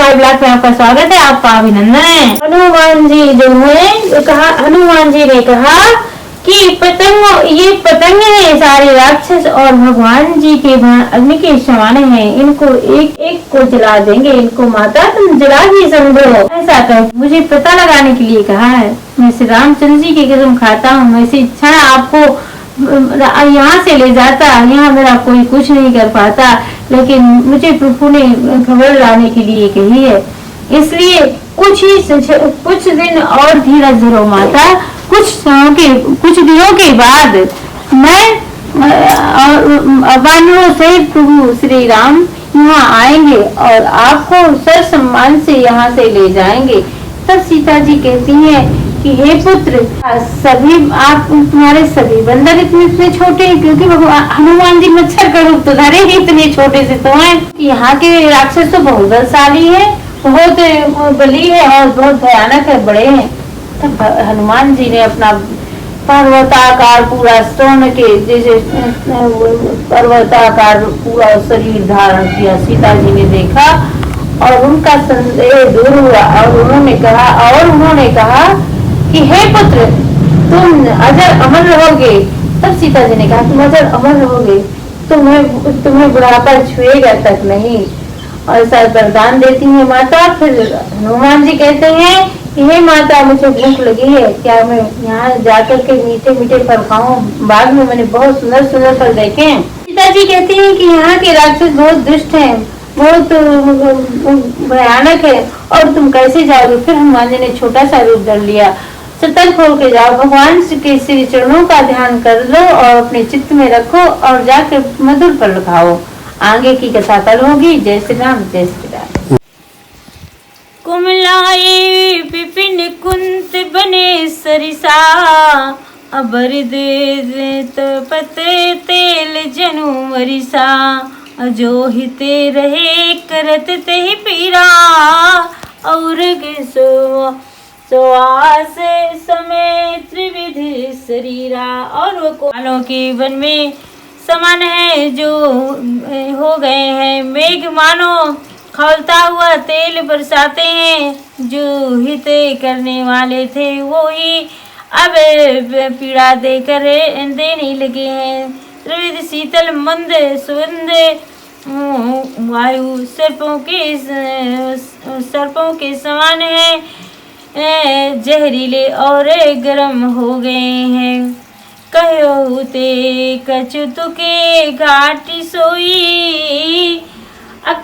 हमारे ब्लॉग में आपका स्वागत है, आपका अभिनंदन है। हनुमान जी जो है कहा, हनुमान जी ने कहा कि ये पतंग है सारे राक्षस और भगवान जी के अग्नि के समान है, इनको एक एक को जला देंगे, इनको माता तुम जला ही समझो। ऐसा कर मुझे पता लगाने के लिए कहा है। मैं श्री रामचंद्र जी की कसम खाता हूँ, मैं इसी क्षण आपको यहाँ से ले जाता, यहाँ मेरा कोई कुछ नहीं कर पाता, लेकिन मुझे प्रभु ने खबर लाने के लिए कही है, इसलिए कुछ दिन और धीरज धरो माता। कुछ दिनों के बाद मैं वानरों से प्रभु श्री राम यहाँ आएंगे और आपको सर सम्मान से यहाँ से ले जाएंगे। तब सीता जी कहती हैं कि हे पुत्र, सभी आप तुम्हारे सभी बंदर इतने छोटे हैं, क्योंकि हनुमान जी मच्छर का रूप तो धरे ही इतने छोटे से तो हैं। यहाँ के राक्षस तो बहुत बलशाली है, बहुत बली है और बहुत भयानक है, बड़े हैं। तब हनुमान जी ने अपना पर्वताकार पूरा स्वर्ण के जैसे पर्वताकार पूरा शरीर धारण किया। सीता जी ने देखा और उनका संदेह दूर हुआ और उन्होंने कहा कि हे पुत्र, तुम अजर अमर रहोगे। तब सीता जी ने कहा तुम अजर अमर रहोगे, तुम्हें बुढ़ापा छुएगा तक नहीं। ऐसा वरदान देती है माता। फिर हनुमान जी कहते हैं कि हे माता, मुझे भूख लगी है, क्या मैं यहाँ जाकर के मीठे मीठे फल खाऊं? बाग में मैंने बहुत सुंदर सुंदर फल देखे हैं। सीता जी कहती हैं कि यहाँ के राक्षस बहुत दुष्ट हैं, बहुत भयानक है, और तुम कैसे जाओगे? फिर हनुमान जी ने छोटा सा रूप धर लिया। सतर्क होकर जाओ, भगवान के श्री चरणों का ध्यान कर लो और अपने चित्त में रखो और जाकर मधुर फल खाओ। आगे की कथा कल होगी। जय श्री राम, जय श्री राम। कुमलाए विपिन कुंत बने सरिसा, अबर दे पते तेल जनु वरिसा, जो हिते रहे करत ते पीरा, और सुवास समय त्रिविधि शरीरा। और वो कोलों के वन में समान है, जो हो गए हैं मेघ मानो खौलता हुआ तेल बरसाते हैं। जो हित करने वाले थे वो ही अब पीड़ा देने लगे हैं। त्रिविध शीतल मंद सुगंध वायु सर्पों के समान है, जहरीले और गर्म हो गए हैं। कहो ते कछु के घाटी सोई,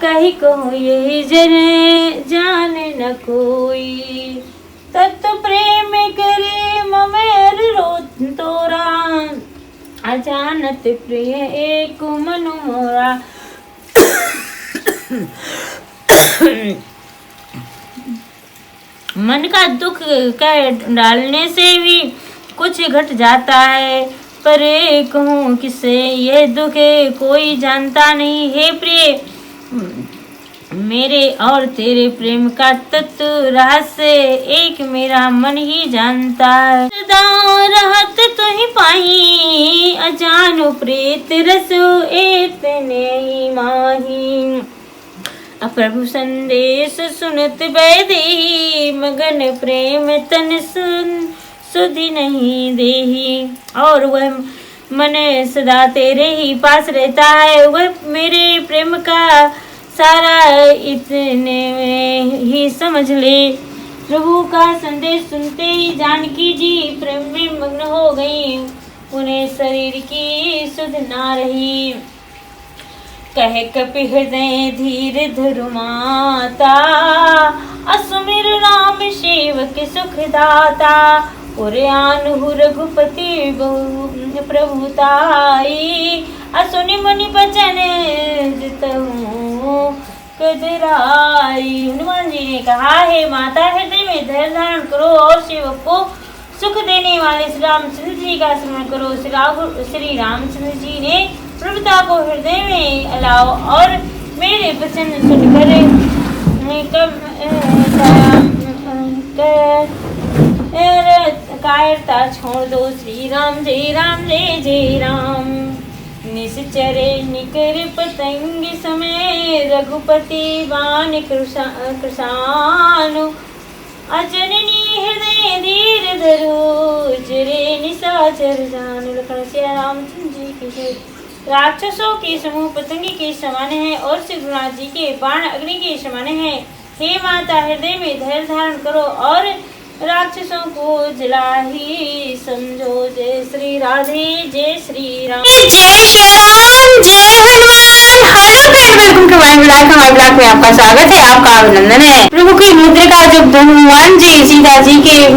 कही कहो ये जान न कोई। तत्व प्रेम करे ममेर रो तोरा, अजानत प्रिय एक मनु मोरा। मन का दुख कह डालने से भी कुछ घट जाता है, पर कहूँ किसे ये दुख कोई जानता नहीं। हे प्रिय, मेरे और तेरे प्रेम का तत्व रहस्य एक मेरा मन ही जानता है। सदा रहत तो ही पाही, अजानो प्रीत रसो इतने ही माही। प्रभु संदेश सुनत बैदी, मगन प्रेम तन सुधि नहीं देही। और वह मन सदा तेरे ही पास रहता है, वह मेरे प्रेम का सारा इतने में ही समझ ले। प्रभु का संदेश सुनते ही जानकी जी प्रेम में मग्न हो गई, उन्हें शरीर की सुध ना रही। कह कपि हृदय धीर धर माता, असुमिर राम सेवक सुखदाता। उरयानु रघुपति प्रभुताई, असुनि मुनि बचन जितहु कदराई। हनुमान जी ने कहा, हे माता, हृदय में धैर्य धारण करो और सेवक को सुख देने वाले श्री रामचंद्र जी का स्मरण करो। श्री रामचंद्र जी ने प्रभुता को हृदय में लाओ और मेरे वचन सुनकर कायरता छोड़ दो। श्री राम जय राम जय जय राम। निश्चरे निकर पतंग समय, रघुपति बान कृषानु, अजननी हृदय धीर धरो, जरे निशाचर जानु। लखन सिया रामचंद्र जी की जय। राक्षसों के समूह पतंग के समान है और श्री गुरुनाथ जी के बाण अग्नि के समान है। हे माता, हृदय में धैर्य धारण करो और राक्षसों को जला ही समझो। जय श्री राधे, जय श्री राम। जय श्री राम, जय Hanuman. Hello friend, welcome to my blog. हमारे ब्लॉग में आपका स्वागत है, आपका अभिनंदन है। प्रभु की मुद्रिका जब हनुमान जी सीता जी के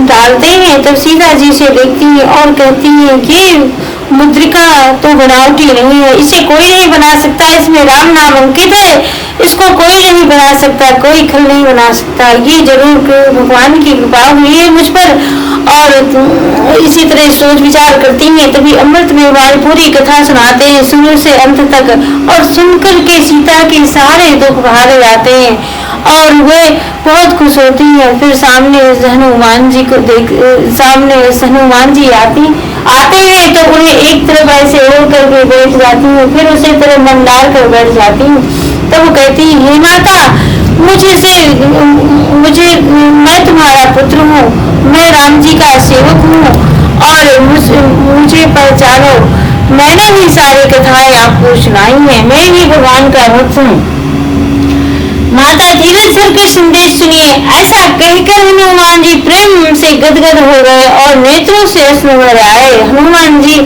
डालते हैं तब सीता जी से देखती है और कहती है कि मुद्रिका तो बनावटी नहीं है, इसे कोई नहीं बना सकता, इसमें राम नाम अंकित है, इसको कोई नहीं बना सकता, कोई खल नहीं बना सकता। ये जरूर भगवान की कृपा हुई है मुझ पर। और इसी तरह सोच विचार करती हैं तभी अमृत में हमारी पूरी कथा सुनाते हैं शुरू से अंत तक, और सुनकर के सीता के सारे दुख भाग जाते हैं और वे बहुत खुश होती हैं। फिर सामने हनुमान जी को सामने हनुमान जी आते हैं तो उन्हें एक तरफ ऐसे ओढ़ करके बैठ जाती हूँ, फिर उसी तरह मन डाल कर बैठ जाती हूँ। तब वो कहती है, हे माता, मैं तुम्हारा पुत्र हूँ, मैं राम जी का सेवक हूँ और मुझे पहचानो। मैंने ही सारी कथाएं आपको सुनाई हैं, मैं ही भगवान का भक्त हूँ। माता धीरज धरकर संदेश सुनिए। ऐसा कहकर हनुमान जी प्रेम से गदगद हो गए और नेत्रों से अश्रु भर आए। हनुमान जी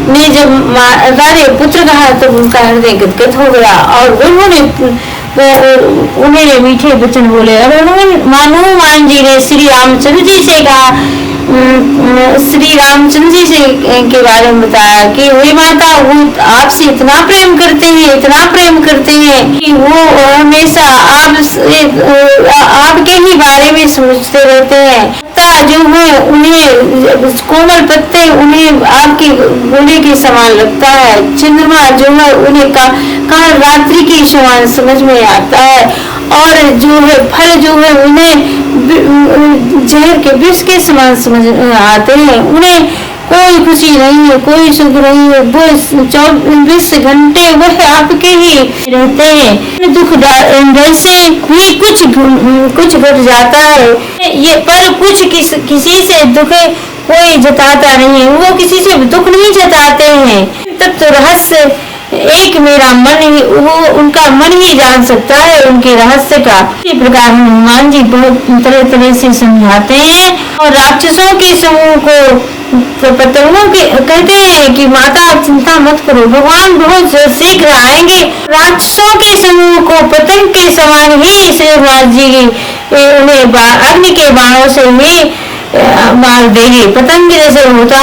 ने जब राधे पुत्र कहा तो उनका हृदय गदगद हो गया और उन्होंने मीठे वचन बोले। और हनुमान जी ने श्री रामचंद्र जी से कहा, श्री रामचंद्र जी से के बारे में बताया कि हे माता, वो आपसे इतना प्रेम करते हैं कि वो हमेशा आपके ही बारे में सोचते रहते हैं। जो है उन्हें कोमल पत्ते उन्हें आपके गोले के समान लगता है, चंद्रमा जो है उन्हें काल रात्रि के समान समझ में आता है, और जो है फल जो है उन्हें जहर के विष के समान समझ आते हैं। उन्हें कोई खुशी नहीं है, कोई सुख नहीं है, वो 24 घंटे वह आपके ही रहते हैं। दुख डर से भी कुछ घट जाता है, ये पर कुछ किसी से दुख कोई जताता नहीं है, वो किसी से दुख नहीं जताते हैं। तब तो रहस्य एक मेरा मन ही, वो उनका मन ही जान सकता है उनके रहस्य का। इसी प्रकार हनुमान जी बहुत तरह तरह से समझाते हैं और राक्षसों के समूह को पतंगों के कहते हैं कि माता आप चिंता मत करो, भगवान बहुत शीघ्र आएंगे। राक्षसों के समूह को पतंग के समान ही श्रीनाथ जी उन्हें अग्नि के बाणों से ही मार देंगे। पतंग जैसे होता